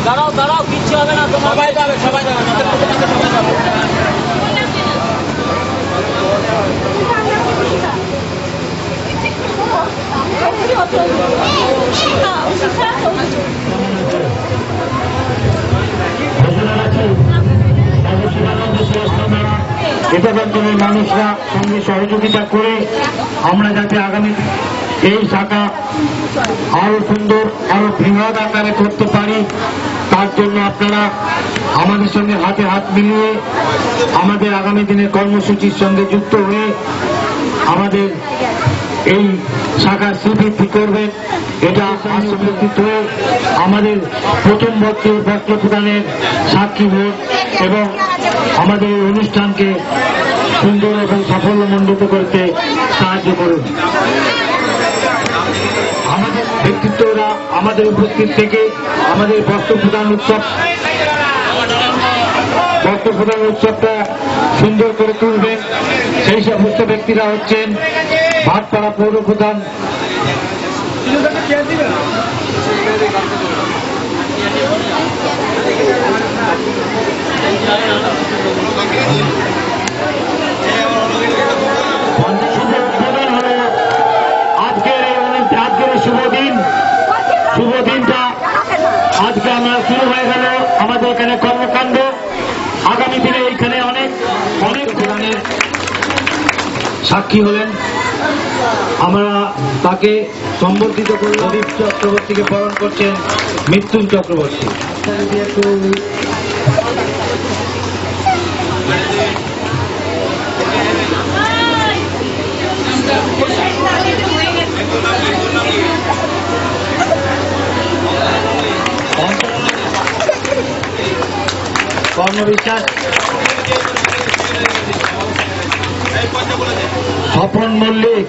দাঁড়াও দাঁড়াও, কিচ্ছু হবে না, সবাই যাবে, সবাই যাবে। এটার মানুষরা সঙ্গে সহযোগিতা করে আমরা যাতে আগামী এই শাখা আরো সুন্দর আরো বৃহৎ আকারে করতে পারি, তার জন্য আপনারা আমাদের সঙ্গে হাতে হাত মিলিয়ে আমাদের আগামী দিনের কর্মসূচির সঙ্গে যুক্ত হয়ে আমাদের এই শাখার শ্রীবৃদ্ধি করবেন। এটা উপস্থিত হয়ে আমাদের প্রথম বছর বস্ত্র প্রদানের সাক্ষী ভোট এবং আমাদের এই অনুষ্ঠানকে সুন্দর এবং সাফল্যমণ্ডিত করতে সাহায্য করুন। আমাদের ব্যক্তিত্বরা আমাদের উপস্থিত থেকে আমাদের বস্ত্র প্রদান উৎসবটা সুন্দর করে তুলবেন। সেই সমস্ত ব্যক্তিরা হচ্ছেন ভাটপাড়া পৌর প্রধান শুভ দিনটা আজকে আমরা শুরু হয়ে গেল আমাদের এখানে কর্মকাণ্ড। আগামী দিনে এইখানে অনেক অনেক প্রধানের সাক্ষী হলেন। আমরা তাকে সম্বর্ধিত করে প্রদীপ চক্রবর্তীকে বরণ করছেন মৃত্যুন চক্রবর্তী। কর্মবিশ্বাস স্বপন মল্লিক,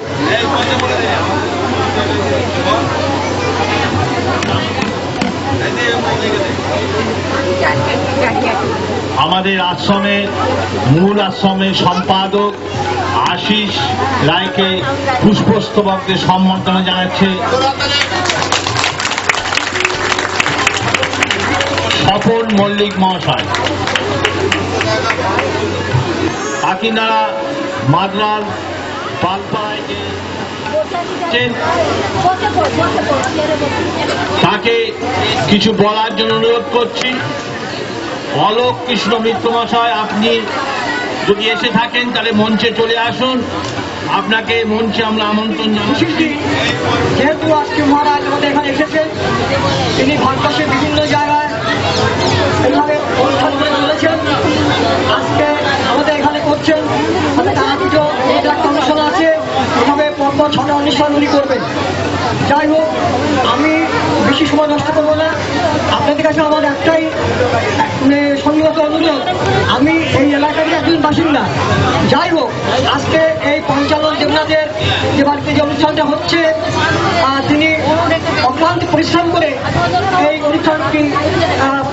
আমাদের আশ্রমের মূল আশ্রমের সম্পাদক আশিস রায়কে পুষ্পস্তবক দিয়ে সম্বর্ধনা জানাচ্ছে স্বপন মল্লিক মহাশয়। কাকিনাড়া মাদলাল পালপাড়ায় তাকে কিছু বলার জন্য অনুরোধ করছি। অলোক কৃষ্ণ মিত্র মহাশয়, আপনি যদি এসে থাকেন তাহলে মঞ্চে চলে আসুন। আপনাকে মঞ্চে আমরা আমন্ত্রণ জানাচ্ছি। যেহেতু আজকে মহারাজ আমাদের এখানে এসেছেন, তিনি ভারতবর্ষের বিভিন্ন জায়গায় এইভাবে অনুষ্ঠান করে চলেছেন, আজকে আমাদের এখানে করছেন। তারা কিছু একটা অনুষ্ঠান আছে, এভাবে পরপর ছটা অনুষ্ঠান উনি করবেন। যাই হোক, আমি বেশি সময় নষ্ট করবো না। আপনাদের কাছে আমার একটাই সঙ্গত অনুরোধ, আমি এই এলাকারই একজন বাসিন্দা। যাই হোক, আজকে এই পঞ্চানন দেবনাথের যে বাড়িতে যে অনুষ্ঠানটা হচ্ছে, তিনি অক্লান্ত পরিশ্রম করে এই অনুষ্ঠানটি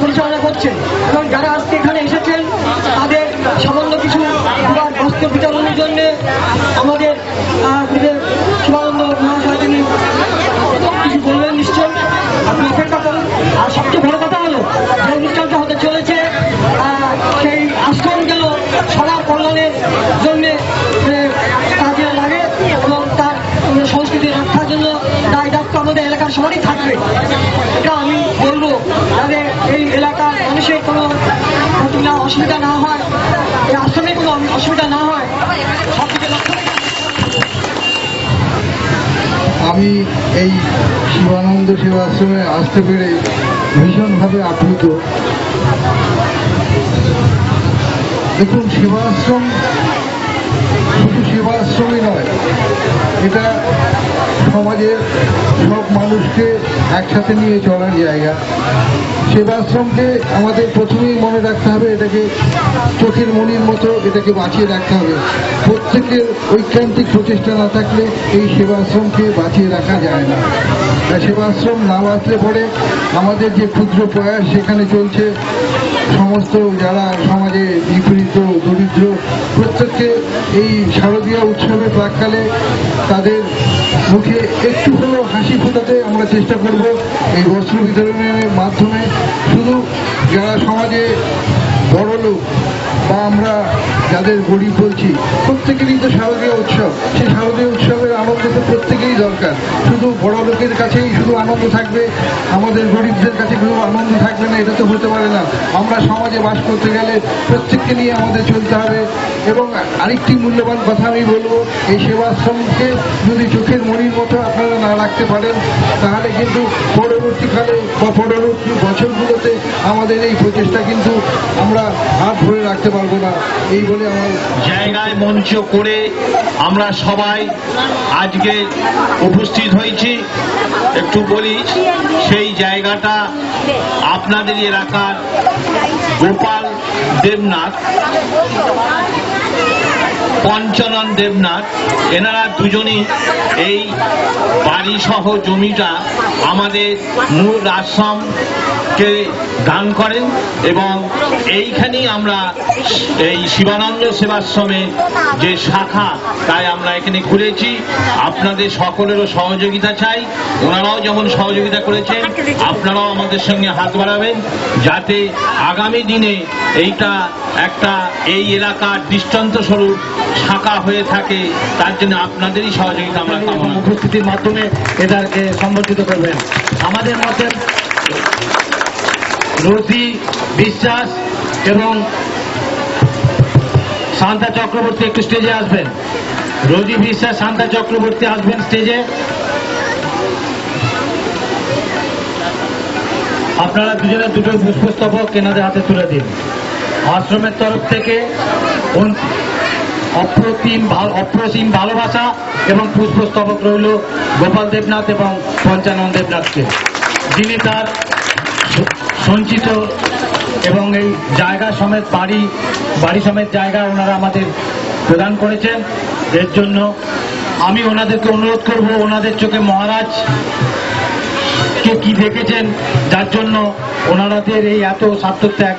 পরিচালনা করছেন এবং যারা আজকে এখানে এসেছেন তাদের সামান্য কিছু বস্ত্র বিতরণের জন্য আমাদের শিবানন্দ মহাশয় তিনি কিছু বলবেন নিশ্চয়, আপনি অপেক্ষা করুন। আর সবচেয়ে বড় কথা হলো, যে অনুষ্ঠানটা হতে চলেছে সেই আশ্রম যেন সবার কল্যাণের জন্য কাজে লাগে এবং তার সংস্কৃতি রক্ষার জন্য দায় দায়িত্ব আমাদের এলাকার সবারই থাকবে। এটা আমি বলবো, যাতে এই এলাকার মানুষের কোনো অসুবিধা না হয়, এই আশ্রমে কোনো অসুবিধা না হয়, সবকিছু লক্ষ্য রেখে আমি এই শিবানন্দ সেবাশ্রমে আসতে পেরে ভীষণভাবে আপ্লুত। দেখুন, সেবাশ্রম শুধু সেবাশ্রমই নয়, এটা সমাজের সব মানুষকে একসাথে নিয়ে চলার জায়গা। সেবাশ্রমকে আমাদের প্রথমেই মনে রাখতে হবে, এটাকে চোখের মণির মতো এটাকে বাঁচিয়ে রাখতে হবে। প্রত্যেকের ঐকান্তিক প্রচেষ্টা না থাকলে এই সেবাশ্রমকে বাঁচিয়ে রাখা যায় না। সেবাশ্রম না বাঁচলে পরে আমাদের যে ক্ষুদ্র প্রয়াস সেখানে চলছে, সমস্ত যারা সমাজে নিপীড়িত দরিদ্র প্রত্যেককে এই শারদীয়া উৎসবের প্রাক্কালে তাদের মুখে একটু হলেও হাসি ফোটাতে আমরা আমরা চেষ্টা করব এই বস্ত্র বিতরণের মাধ্যমে শুধু যারা সমাজে বড় লোক বা আমরা যাদের গরিব বলছি প্রত্যেকেরই তো শারদীয় উৎসব, সেই শারদীয় উৎসবের আনন্দ তো প্রত্যেকেরই দরকার। শুধু বড় লোকের কাছেই শুধু আনন্দ থাকবে, আমাদের গরিবদের কাছে শুধু আনন্দ থাকবে না, এটা তো হতে পারে না। আমরা সমাজে বাস করতে গেলে প্রত্যেককে নিয়ে আমাদের চলতে হবে। এবং আরেকটি মূল্যবান কথা আমি বলবো, এই সেবাশ্রমকে যদি চোখের মণির মতো আপনারা না রাখতে পারেন তাহলে কিন্তু পরবর্তীকালে বা পরবর্তী বছরগুলোতে আমাদের এই প্রচেষ্টা কিন্তু আমরা হাত ধরে রাখতে পারবো না। এই বলে আমার জায়গায় মঞ্চ করে আমরা সবাই আজকে উপস্থিত হয়েছি। একটু বলি, সেই জায়গাটা আপনাদের এলাকার গোপাল দেবনাথ, পঞ্চানন দেবনাথ, এনারা দুজনই এই বাড়ি সহ জমিটা আমাদের মূল আশ্রমকে দান করেন এবং এইখানেই আমরা এই শিবানন্দ সেবাশ্রমের যে শাখা তাই আমরা এখানে খুলেছি। আপনাদের সকলেরও সহযোগিতা চাই। ওনারাও যেমন সহযোগিতা করেছেন আপনারাও আমাদের সঙ্গে হাত বাড়াবেন যাতে আগামী দিনে এইটা একটা এই এলাকার দৃষ্টান্ত স্বরূপ শাখা হয়ে থাকে। তার জন্য আপনাদেরই সহযোগিতা আমরা কামনা। উপস্থিতির মাধ্যমে এটাকে সম্বর্ধিত করবেন। আমাদের মধ্যে রোজি বিশ্বাস এবং শান্তা চক্রবর্তী একটু স্টেজে আসবেন। রোজি বিশ্বাস, শান্তা চক্রবর্তী আসবেন স্টেজে। আপনারা দুজনে দুটো পুষ্পস্তবক এনাদের হাতে তুলে দিন। আশ্রমের তরফ থেকে অপ্রতিম ভালোবাসা এবং পুষ্পস্তবক রইল গোপাল দেবনাথ এবং পঞ্চানন দেবনাথকে, যিনি তার সঞ্চিত এবং এই জায়গা সমেত বাড়ি সমেত জায়গা ওনারা আমাদের প্রদান করেছেন। এর জন্য আমি ওনাদেরকে অনুরোধ করব, ওনাদের চোখে মহারাজ কে কি দেখেছেন যার জন্য ওনাদের এই এত স্বার্থত্যাগ,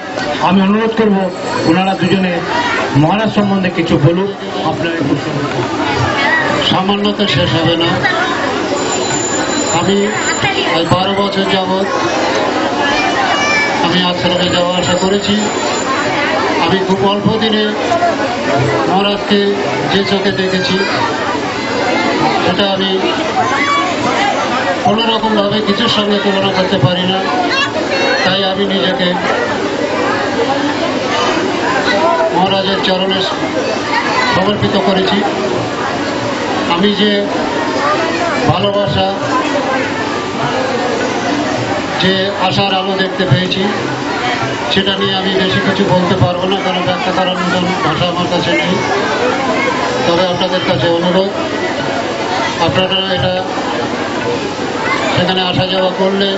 আমি অনুরোধ করব ওনারা দুজনে মহারাজ সম্বন্ধে কিছু বলুক। আপনার সামান্য তো শেষ হবে না। আমি 12 বছর যাবৎ আমি আশ্রমে যাওয়া আসা করেছি। আমি খুব অল্প দিনে মহারাজকে যে চোখে দেখেছি সেটা আমি কোনোরকমভাবে কিছুর সঙ্গে তুলনা করতে পারি না। তাই আমি নিজেকে মহারাজের চরণে সমর্পিত করেছি। আমি যে ভালোবাসা, যে আশার আলো দেখতে পেয়েছি সেটা নিয়ে আমি বেশি কিছু বলতে পারবো না, কারণ ব্যাখ্যা করার মতন ভাষা আমার কাছে নেই। তবে আপনাদের কাছে অনুরোধ, আপনারা এটা সেখানে আসা যাওয়া করলে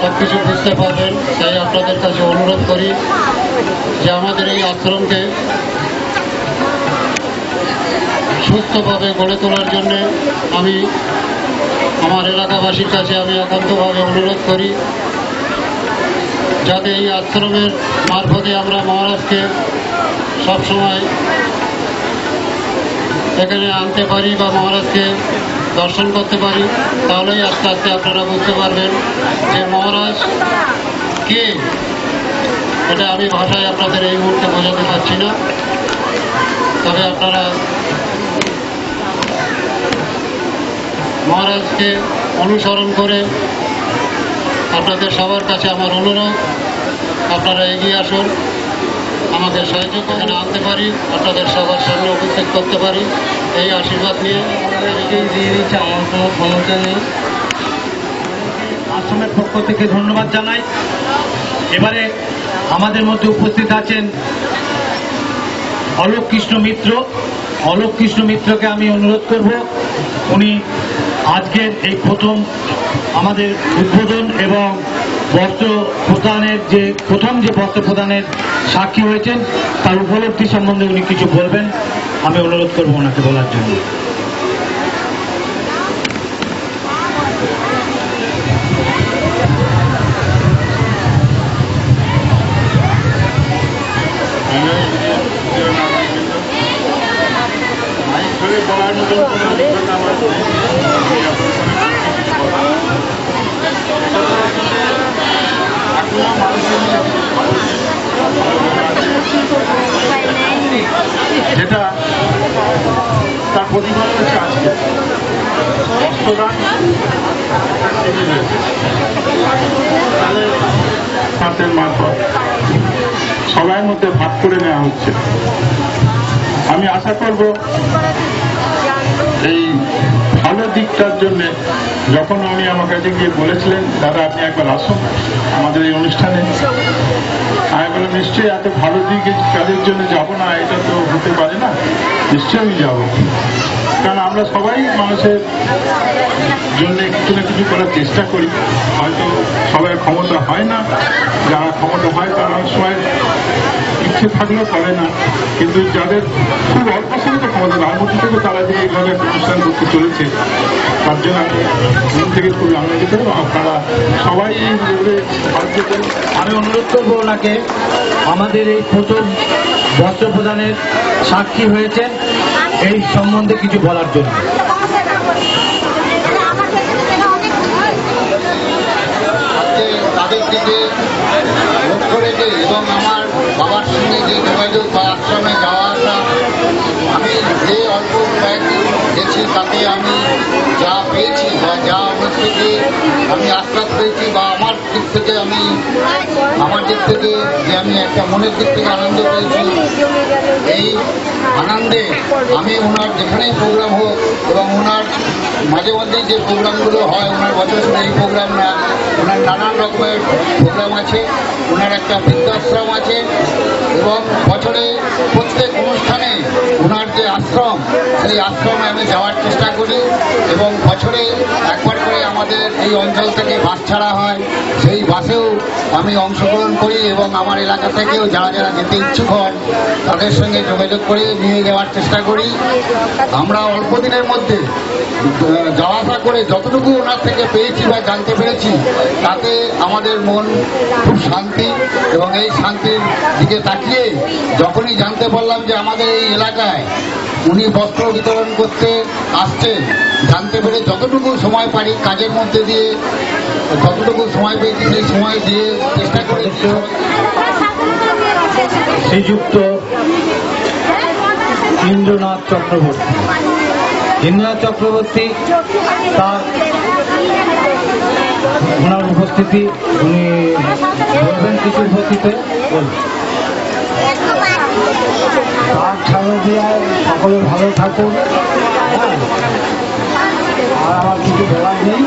সব কিছু বুঝতে পারবেন। তাই আপনাদের কাছে অনুরোধ করি যে আমাদের এই আশ্রমকে সুস্থভাবে গড়ে তোলার জন্যে আমি আমার এলাকাবাসীর কাছে আমি একান্তভাবে অনুরোধ করি যাতে এই আশ্রমের মারফতে আমরা মহারাজকে সবসময় এখানে আনতে পারি বা মহারাজকে দর্শন করতে পারি। তাহলেই আস্তে আস্তে আপনারা বুঝতে পারবেন যে মহারাজ কে। এটা আমি ভাষায় আপনাদের এই মুহূর্তে বোঝাতে পারছি না। তবে আপনারা মহারাজকে অনুসরণ করে আপনাদের সবার কাছে আমার অনুরোধ, আপনারা এগিয়ে আসুন, আমাকে সাহায্য এখানে আনতে পারি, আপনাদের সবার সামনে উপস্থিত করতে পারি। এই আশীর্বাদ নিয়ে দিয়ে দিচ্ছে, আমার কোনো সমস্যা নেই। আশ্রমের পক্ষ থেকে ধন্যবাদ জানাই। এবারে আমাদের মধ্যে উপস্থিত আছেন অলোক কৃষ্ণ মিত্র। অলোক কৃষ্ণ মিত্রকে আমি অনুরোধ করব, উনি আজকের এই প্রথম আমাদের উদ্বোধন এবং বস্ত্র প্রদানের যে বস্ত্র প্রদানের সাক্ষী হয়েছেন তার উপলব্ধি সম্বন্ধে উনি কিছু বলবেন। আমি অনুরোধ করব ওনাকে বলার জন্য। বলার মতো যেটা তার প্রতিফলন হচ্ছে আজকে বস্ত্রদান তাদের মারফত সবার মধ্যে ভাগ করে নেওয়া হচ্ছে। আমি আশা করব এই ভালো দিকটার জন্য যখন উনি আমার কাছে গিয়ে বলেছিলেন দাদা আপনি একবার আসুন আমাদের এই অনুষ্ঠানে, আমি বললাম নিশ্চয়ই এত ভালো দিকে কাজের জন্য যাব না, এটা তো হতে পারে না, নিশ্চয়ই আমি যাব। কারণ আমরা সবাই মানুষের জন্য কিছু না কিছু করার চেষ্টা করি, হয়তো সবার ক্ষমতা হয় না, যারা ক্ষমতা হয় তারা অনেক সময় ইচ্ছে থাকলেও করে না, কিন্তু যাদের খুব অল্প সংখ্যক ক্ষমতা তার মধ্যে থেকে তারা যে এইভাবে অনুষ্ঠান করতে চলেছে তার জন্য আমি মন থেকে খুবই আনন্দিত। আপনারা সবাই এইভাবে সাহায্য করুন। আমি অনুরোধ করবো ওনাকে আমাদের এই প্রথম বস্ত্র প্রদানের সাক্ষী হয়েছেন এই সম্বন্ধে কিছু বলার জন্য। তাদের দিকে লক্ষ্য রেখে এবং আমার বাবার সঙ্গে যে যোগাযোগ বা আশ্রমে যাওয়া আসা, আমি যে অল্প কয়েকদিন গেছি তাতে আমি যা পেয়েছি বা যা আমার থেকে আমি আশ্বাস পেয়েছি বা আমার দিক থেকে যে আমি একটা মনের দিক থেকে আনন্দ পেয়েছি, এই আনন্দে আমি ওনার যেখানেই প্রোগ্রাম হোক এবং ওনার মাঝে মধ্যেই যে প্রোগ্রামগুলো হয়, ওনার বছর এই প্রোগ্রাম না, ওনার নানান রকমের প্রোগ্রাম আছে, ওনার একটা বৃদ্ধাশ্রম আছে এবং বছরে প্রত্যেক অনুষ্ঠানে ওনার যে আশ্রম সেই আশ্রমে আমি যাওয়ার চেষ্টা করি এবং বছরে একবার করে আমাদের এই অঞ্চল থেকে বাস ছাড়া হয়, সেই বাসেও আমি অংশগ্রহণ করি এবং আমার এলাকা থেকেও যারা যারা যেতে ইচ্ছুক হন তাদের সঙ্গে যোগাযোগ করে নিয়ে যাওয়ার চেষ্টা করি। আমরা অল্প দিনের মধ্যে যাওয়া আসা করে যতটুকু ওনার থেকে পেয়েছি বা জানতে পেরেছি তাতে আমাদের মন খুব শান্তি, এবং এই শান্তির দিকে তাকিয়ে যখনই জানতে পারলাম যে আমাদের এই এলাকায় উনি বস্ত্র বিতরণ করতে আসছেন, জানতে পেরে যতটুকু সময় পারি কাজের মধ্যে দিয়ে যতটুকু সময় পেয়েছি সেই সময় দিয়ে চেষ্টা করেছি। শ্রীযুক্ত ইন্দ্রনাথ চক্রবর্তী তার ওনার উপস্থিতি উনি বলবেন কিছু উপস্থিতে তার ছাড়া দিয়ে সকলে ভালো থাকুন, আর আমার কিছু বলার নেই।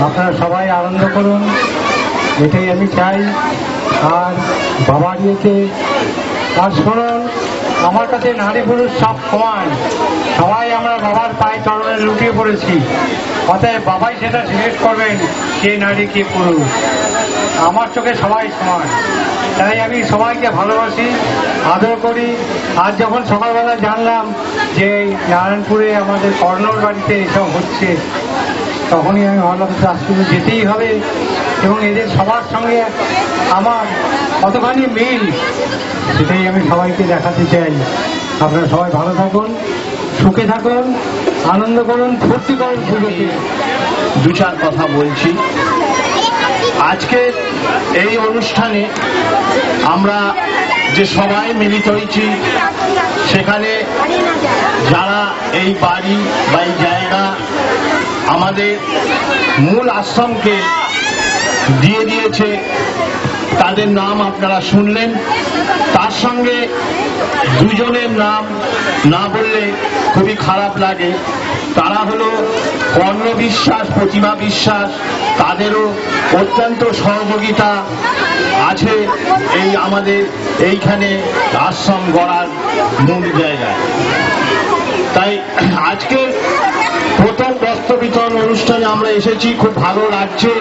আপনারা সবাই আনন্দ করুন, এটাই আমি চাই। আর বাবার ইয়েতে আর শুনুন, আমার কাছে নারী পুরুষ সব সমান, সবাই আমরা বাবার পায়ে চরণে লুটিয়ে পড়েছি, অতএব বাবাই সেটা সিলেক্ট করবেন কে নারী কে পুরুষ। আমার চোখে সবাই সমান, তাই আমি সবাইকে ভালোবাসি, আদর করি। আর যখন সকালবেলা জানলাম যে নারায়ণপুরে আমাদের কর্ণর বাড়িতে এসব হচ্ছে, তখনই আমি ভাবলাম আজকে যেতেই হবে, এবং এদের সবার সঙ্গে আমার কতখানি মিল সেটাই আমি সবাইকে দেখাতে চাই। আপনারা সবাই ভালো থাকুন, সুখে থাকুন, আনন্দ করুন, ফুর্তি করুন পুজোতে। দু চার কথা বলছি। আজকে এই অনুষ্ঠানে আমরা যে সবাই মিলিত হয়েছি, সেখানে যারা এই বাড়ি বা এই জায়গা আমাদের মূল আশ্রমকে দিয়ে দিয়েছে তাদের নাম আপনারা শুনলেন। তার সঙ্গে দুজনের নাম না বললে খুবই খারাপ লাগে। তারা হলো কর্ণ বিশ্বাস, প্রতিমা বিশ্বাস। তাদেরও অত্যন্ত সহযোগিতা আছে এই আমাদের এইখানে আশ্রম গড়ার মূল জায়গায়। তাই আজকে প্রথম বস্ত্র বিতরণ অনুষ্ঠানে আমরা এসেছি, খুব ভালো লাগছে।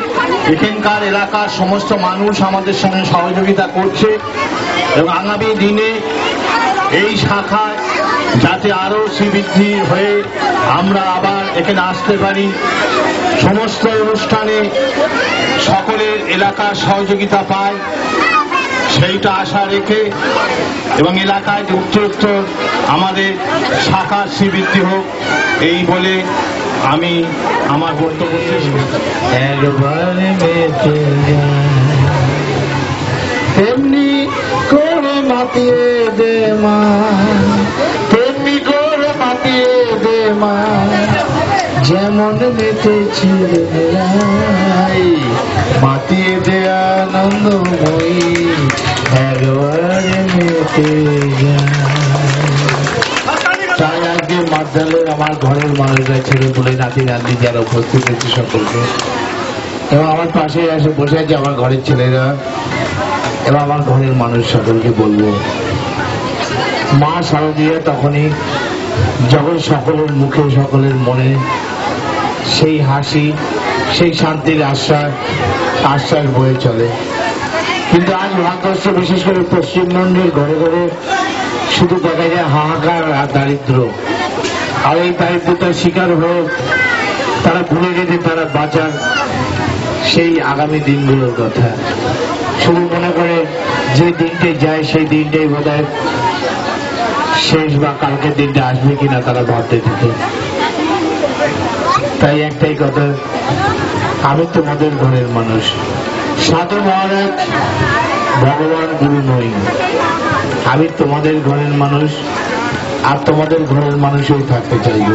এখানকার এলাকার সমস্ত মানুষ আমাদের সঙ্গে সহযোগিতা করছে এবং আগামী দিনে এই শাখায় যাতে আরো শ্রীবৃদ্ধি হয়ে আমরা আবার এখানে আসতে পারি, সমস্ত অনুষ্ঠানে সকলের এলাকার সহযোগিতা পাই, সেইটা আশা রেখে এবং এলাকায় যে উত্তরোত্তর আমাদের শাখা শ্রীবৃদ্ধি হোক এই বলে আমি আমার বক্তব্য শেষ করছি। একবারে বেঁচে তেমনি করে মাতিয়ে দে মা, তেমনি করে মাতিয়ে দে মা, যেমন মেতেছিলে মাতিয়ে দে আনন্দময়ী, একবারে মেতে যায়। তাই আজকে মাদ্রালের আমার ঘরের মানুষরা ছেলে বলে নাতি নাতি যারা উপস্থিত হয়েছে সকলকে, এবং আমার পাশে এসে বসে আছে আমার ঘরের ছেলেরা এবং আমার ঘরের মানুষ সকলকে বলবো, মা শারদীয়া তখনই যখন সকলের মুখে সকলের মনে সেই হাসি, সেই শান্তির আশ্বাস বয়ে চলে। কিন্তু আজ ভারতবর্ষ বিশেষ করে পশ্চিমবঙ্গের ঘরে ঘরে শুধু দেখা যায় হাহাকার আর দারিদ্র, আর এই দারিদ্রতার শিকার হয়ে তারা ভুলে গেছে তারা বাঁচার সেই আগামী দিনগুলোর কথা। শুধু মনে করে যে দিনটা যায় সেই দিনটাই বোধহয় শেষ, বা কালকের দিনটা আসবে কিনা তারা ভাবতে থাকে। তাই একটাই কথা, আমি তোমাদের ঘরের মানুষ, সাধু মহারাজ ভগবান গুরু নই, আমি তোমাদের ঘরের মানুষ আর তোমাদের ঘরের মানুষই থাকতে চাইব।